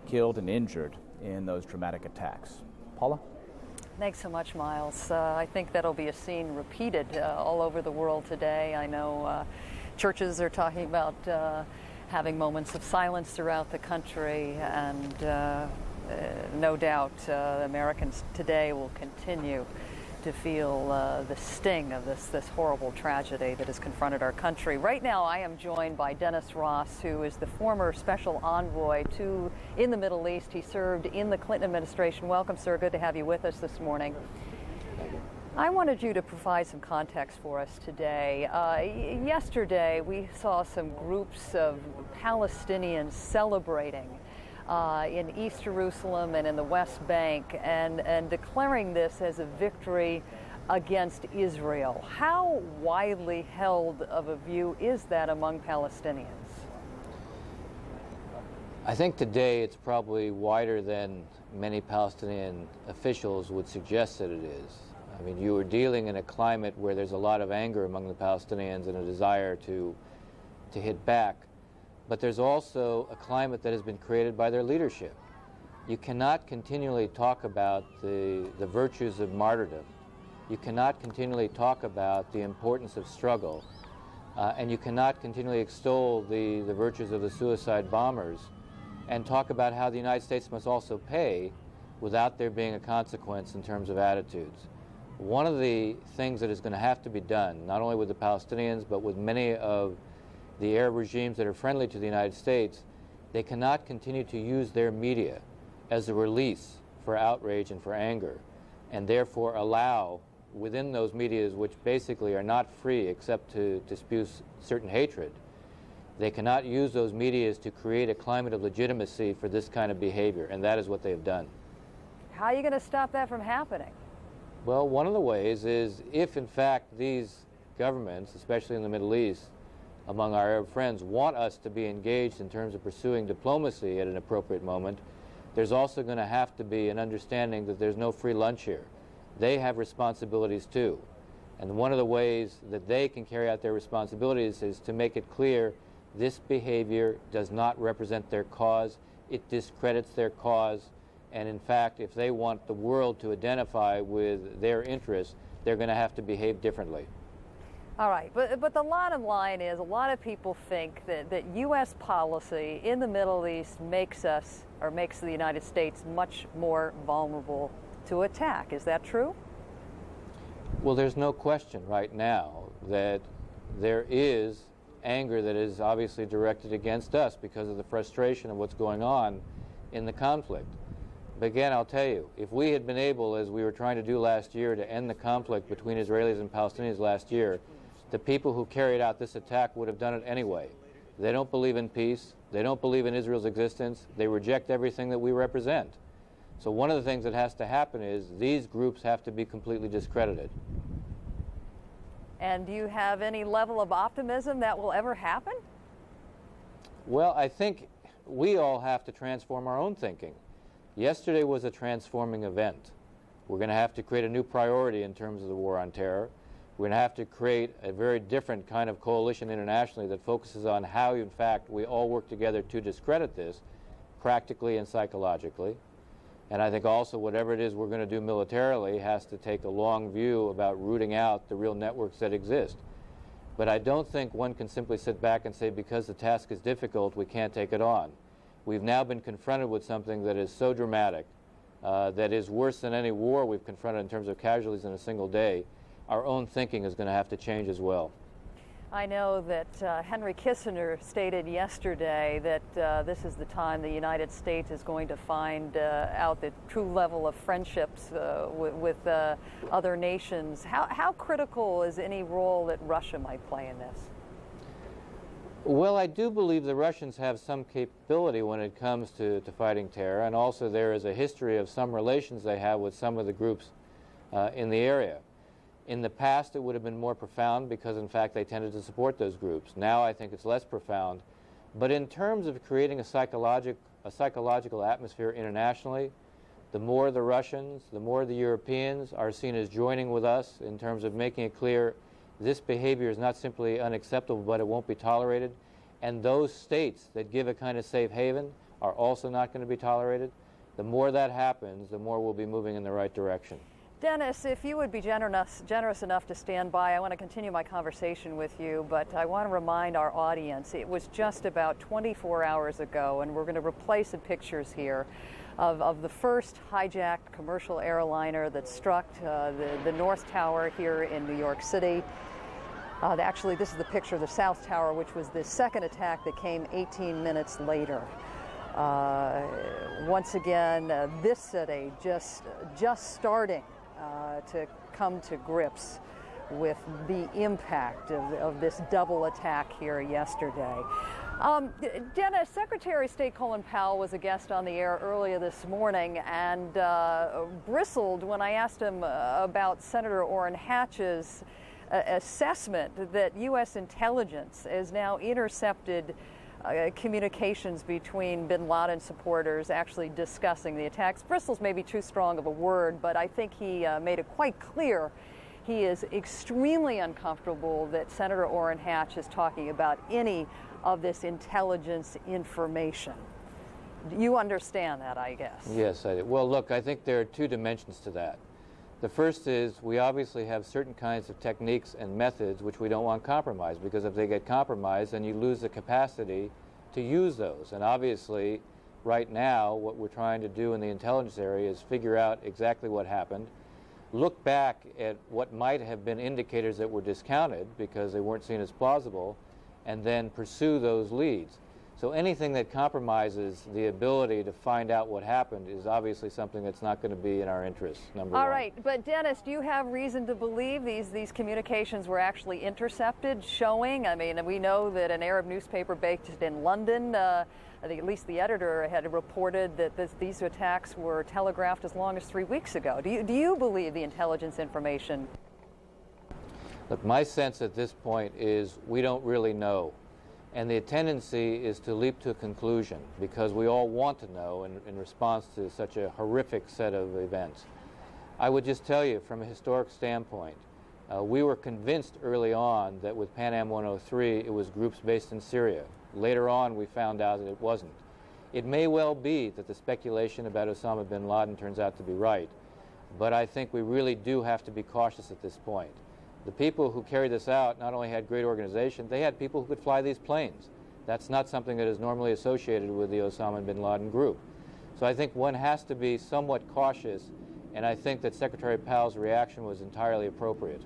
killed and injured in those dramatic attacks. Paula? Thanks so much, Miles. I think that'll be a scene repeated all over the world today. I know churches are talking about having moments of silence throughout the country, and no doubt Americans today will continue to feel the sting of this horrible tragedy that has confronted our country. Right now, I am joined by Dennis Ross, who is the former special envoy in the Middle East. He served in the Clinton administration. Welcome, sir. Good to have you with us this morning. I wanted you to provide some context for us today. Yesterday, we saw some groups of Palestinians celebrating in East Jerusalem and in the West Bank, and declaring this as a victory against Israel. How widely held of a view is that among Palestinians? I think today it's probably wider than many Palestinian officials would suggest that it is. I mean, you are dealing in a climate where there's a lot of anger among the Palestinians and a desire to hit back. But there's also a climate that has been created by their leadership. You cannot continually talk about the virtues of martyrdom. You cannot continually talk about the importance of struggle. And you cannot continually extol the virtues of the suicide bombers and talk about how the United States must also pay without there being a consequence in terms of attitudes. One of the things that is going to have to be done, not only with the Palestinians, but with many of the Arab regimes that are friendly to the United States, they cannot continue to use their media as a release for outrage and for anger, and therefore allow within those medias, which basically are not free except to spew certain hatred, they cannot use those medias to create a climate of legitimacy for this kind of behavior, and that is what they have done. How are you going to stop that from happening? Well, one of the ways is if, in fact, these governments, especially in the Middle East, among our Arab friends, want us to be engaged in terms of pursuing diplomacy at an appropriate moment, there's also going to have to be an understanding that there's no free lunch here. They have responsibilities too. And one of the ways that they can carry out their responsibilities is to make it clear this behavior does not represent their cause, it discredits their cause, and in fact, if they want the world to identify with their interests, they're going to have to behave differently. All right, but the bottom line is a lot of people think that U.S. policy in the Middle East makes the United States much more vulnerable to attack. Is that true? Well, there's no question right now that there is anger that is obviously directed against us because of the frustration of what's going on in the conflict. But again, I'll tell you, if we had been able, as we were trying to do last year, to end the conflict between Israelis and Palestinians last year, the people who carried out this attack would have done it anyway. They don't believe in peace. They don't believe in Israel's existence. They reject everything that we represent. So one of the things that has to happen is these groups have to be completely discredited. And do you have any level of optimism that will ever happen? Well, I think we all have to transform our own thinking. Yesterday was a transforming event. We're going to have to create a new priority in terms of the war on terror. We're going to have to create a very different kind of coalition internationally that focuses on how, in fact, we all work together to discredit this practically and psychologically. And I think also whatever it is we're going to do militarily has to take a long view about rooting out the real networks that exist. But I don't think one can simply sit back and say because the task is difficult, we can't take it on. We've now been confronted with something that is so dramatic, that is worse than any war we've confronted in terms of casualties in a single day. Our own thinking is going to have to change as well. I know that Henry Kissinger stated yesterday that this is the time the United States is going to find out the true level of friendships with other nations. How critical is any role that Russia might play in this? Well, I do believe the Russians have some capability when it comes to fighting terror, and also there is a history of some relations they have with some of the groups in the area. In the past, it would have been more profound because, in fact, they tended to support those groups. Now I think it's less profound. But in terms of creating a psychological atmosphere internationally, the more the Russians, the more the Europeans are seen as joining with us in terms of making it clear this behavior is not simply unacceptable, but it won't be tolerated. And those states that give a kind of safe haven are also not going to be tolerated. The more that happens, the more we'll be moving in the right direction. Dennis, if you would be generous enough to stand by, I want to continue my conversation with you, but I want to remind our audience it was just about 24 hours ago, and we're going to replay some pictures here of the first hijacked commercial airliner that struck the North Tower here in New York City. Actually, this is the picture of the South Tower, which was the second attack that came 18 minutes later. Once again, this city just starting to come to grips with the impact of this double attack here yesterday. Dennis, Secretary of State Colin Powell was a guest on the air earlier this morning and bristled when I asked him about Senator Orrin Hatch's assessment that U.S. intelligence has now intercepted communications between bin Laden supporters actually discussing the attacks. Bristles may be too strong of a word, but I think he made it quite clear he is extremely uncomfortable that Senator Orrin Hatch is talking about any of this intelligence information. You understand that, I guess? Yes, I do. Well, look, I think there are two dimensions to that. The first is we obviously have certain kinds of techniques and methods which we don't want compromised, because if they get compromised, then you lose the capacity to use those. And obviously, right now, what we're trying to do in the intelligence area is figure out exactly what happened, look back at what might have been indicators that were discounted because they weren't seen as plausible, and then pursue those leads. So anything that compromises the ability to find out what happened is obviously something that's not going to be in our interest, number one. All right, but Dennis, do you have reason to believe these communications were actually intercepted, showing? I mean, we know that an Arab newspaper based in London, at least the editor had reported that these attacks were telegraphed as long as 3 weeks ago. Do you believe the intelligence information? Look, my sense at this point is we don't really know. And the tendency is to leap to a conclusion because we all want to know in response to such a horrific set of events. I would just tell you from a historic standpoint, we were convinced early on that with Pan Am 103 it was groups based in Syria. Later on we found out that it wasn't. It may well be that the speculation about Osama bin Laden turns out to be right, but I think we really do have to be cautious at this point. The people who carried this out not only had great organization, they had people who could fly these planes. That's not something that is normally associated with the Osama bin Laden group. So I think one has to be somewhat cautious, and I think that Secretary Powell's reaction was entirely appropriate.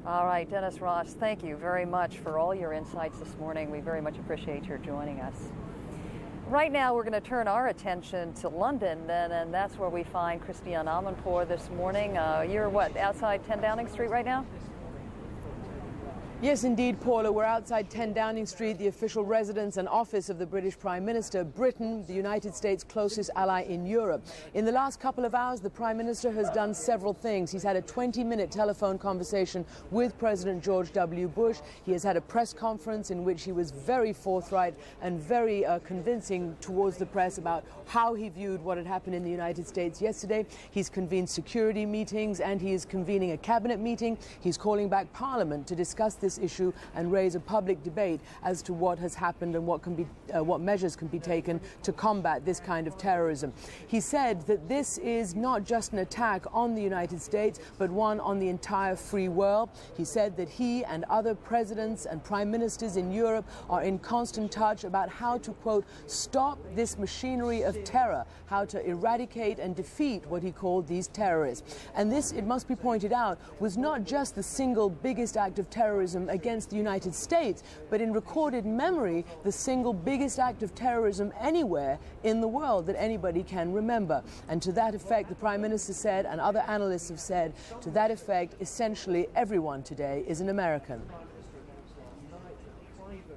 All right, Dennis Ross, thank you very much for all your insights this morning. We very much appreciate your joining us. Right now, we're going to turn our attention to London, and that's where we find Christiane Amanpour this morning. You're what, outside 10 Downing Street right now? Yes, indeed, Paula. We're outside 10 Downing Street, the official residence and office of the British Prime Minister. Britain, the United States' closest ally in Europe. In the last couple of hours, the Prime Minister has done several things. He's had a 20-minute telephone conversation with President George W. Bush. He has had a press conference in which he was very forthright and very convincing towards the press about how he viewed what had happened in the United States yesterday. He's convened security meetings and he is convening a cabinet meeting. He's calling back Parliament to discuss this issue and raise a public debate as to what has happened and what measures can be taken to combat this kind of terrorism. He said that this is not just an attack on the United States, but one on the entire free world. He said that he and other presidents and prime ministers in Europe are in constant touch about how to, quote, stop this machinery of terror, how to eradicate and defeat what he called these terrorists. And this, it must be pointed out, was not just the single biggest act of terrorism against the United States, but in recorded memory, the single biggest act of terrorism anywhere in the world that anybody can remember. And to that effect, the Prime Minister said, and other analysts have said, to that effect, essentially everyone today is an American.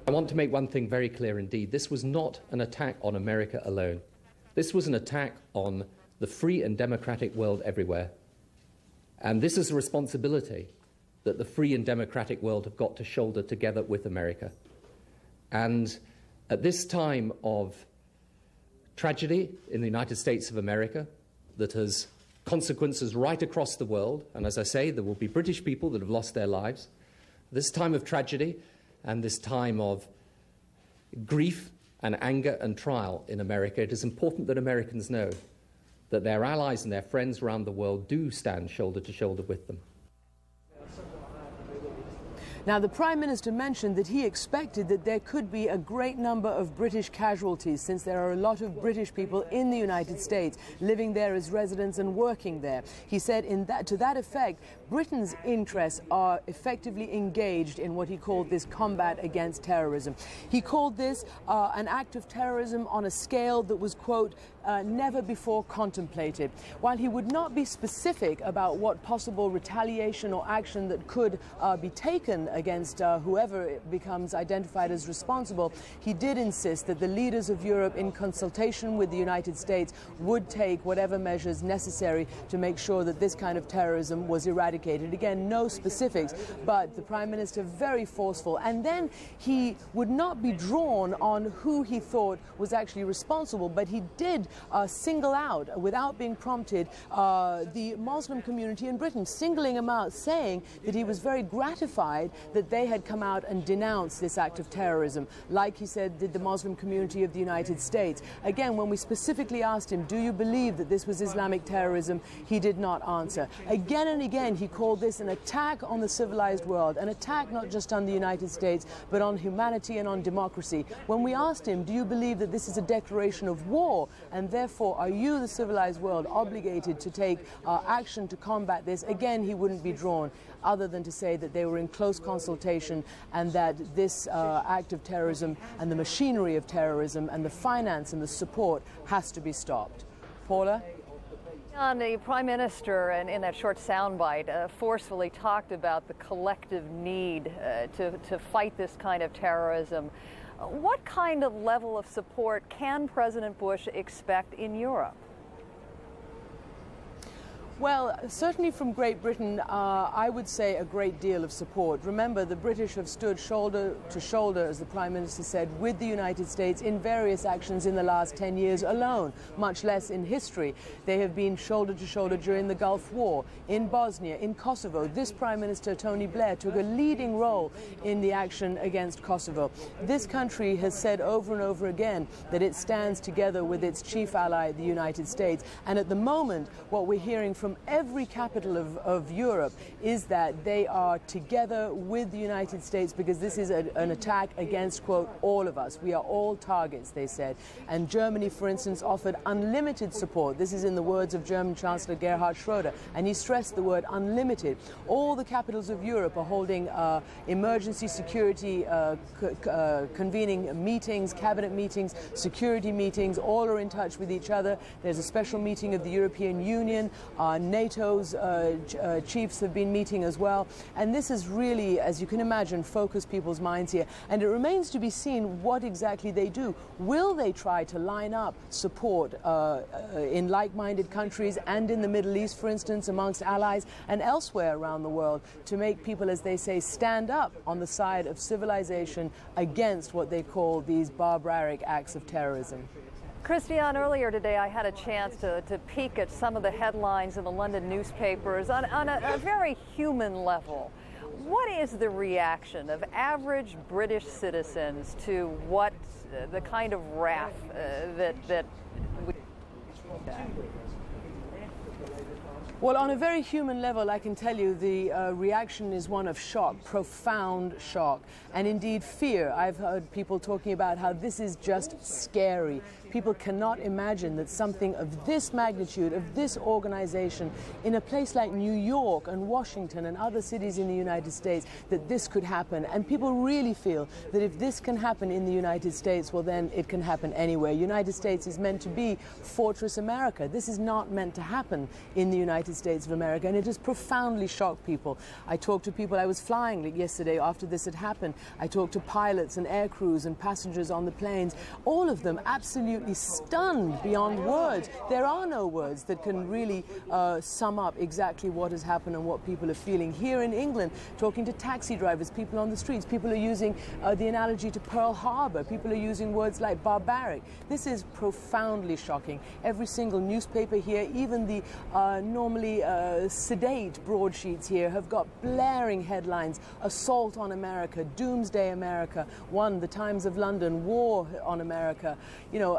I want to make one thing very clear indeed. This was not an attack on America alone. This was an attack on the free and democratic world everywhere. And this is a responsibility that the free and democratic world have got to shoulder together with America. And at this time of tragedy in the United States of America that has consequences right across the world, and as I say, there will be British people that have lost their lives, this time of tragedy and this time of grief and anger and trial in America, it is important that Americans know that their allies and their friends around the world do stand shoulder to shoulder with them. Now, the Prime Minister mentioned that he expected that there could be a great number of British casualties, since there are a lot of British people in the United States living there as residents and working there. He said to that effect, Britain's interests are effectively engaged in what he called this combat against terrorism. He called this an act of terrorism on a scale that was, quote, never before contemplated. While he would not be specific about what possible retaliation or action that could be taken against whoever becomes identified as responsible, he did insist that the leaders of Europe, in consultation with the United States, would take whatever measures necessary to make sure that this kind of terrorism was eradicated. Again, no specifics, but the Prime Minister very forceful. And then he would not be drawn on who he thought was actually responsible, but he did single out, without being prompted, the Muslim community in Britain, singling them out, saying that he was very gratified that they had come out and denounced this act of terrorism, like he said did the Muslim community of the United States. Again, when we specifically asked him, do you believe that this was Islamic terrorism, he did not answer. Again and again, he called this an attack on the civilized world, an attack not just on the United States, but on humanity and on democracy. When we asked him, do you believe that this is a declaration of war, and therefore are you, the civilized world, obligated to take action to combat this, again, he wouldn't be drawn, other than to say that they were in close consultation and that this act of terrorism and the machinery of terrorism and the finance and the support has to be stopped. Paula? The Prime Minister, and in that short soundbite, forcefully talked about the collective need to fight this kind of terrorism. What kind of level of support can President Bush expect in Europe? Well, certainly from Great Britain, I would say a great deal of support. Remember, the British have stood shoulder to shoulder, as the Prime Minister said, with the United States in various actions in the last 10 years alone, much less in history. They have been shoulder to shoulder during the Gulf War, in Bosnia, in Kosovo. This Prime Minister, Tony Blair, took a leading role in the action against Kosovo. This country has said over and over again that it stands together with its chief ally, the United States. And at the moment, what we're hearing from every capital of Europe is that they are together with the United States, because this is an attack against, quote, all of us. We are all targets, they said. And Germany, for instance, offered unlimited support. This is in the words of German Chancellor Gerhard Schröder, and he stressed the word unlimited. All the capitals of Europe are holding emergency security convening meetings, cabinet meetings, security meetings. All are in touch with each other. There's a special meeting of the European Union. NATO's chiefs have been meeting as well. And this has really, as you can imagine, focused people's minds here. And it remains to be seen what exactly they do. Will they try to line up support in like-minded countries and in the Middle East, for instance, amongst allies and elsewhere around the world, to make people, as they say, stand up on the side of civilization against what they call these barbaric acts of terrorism? Christiane, earlier today I had a chance to peek at some of the headlines in the London newspapers on a very human level. What is the reaction of average British citizens to what the kind of wrath that we... Well, on a very human level, I can tell you the reaction is one of shock, profound shock, and indeed fear. I've heard people talking about how this is just scary. People cannot imagine that something of this magnitude, of this organization, in a place like New York and Washington and other cities in the United States, that this could happen. And people really feel that if this can happen in the United States, well, then it can happen anywhere. United States is meant to be Fortress America. This is not meant to happen in the United States of America, and it has profoundly shocked people. I talked to people. I was flying yesterday after this had happened. I talked to pilots and air crews and passengers on the planes. All of them absolutely absolutely stunned beyond words. There are no words that can really sum up exactly what has happened and what people are feeling. Here in England, talking to taxi drivers, people on the streets, people are using the analogy to Pearl Harbor. People are using words like barbaric. This is profoundly shocking. Every single newspaper here, even the normally sedate broadsheets here, have got blaring headlines: assault on America, doomsday America, one, the Times of London, war on America, you know,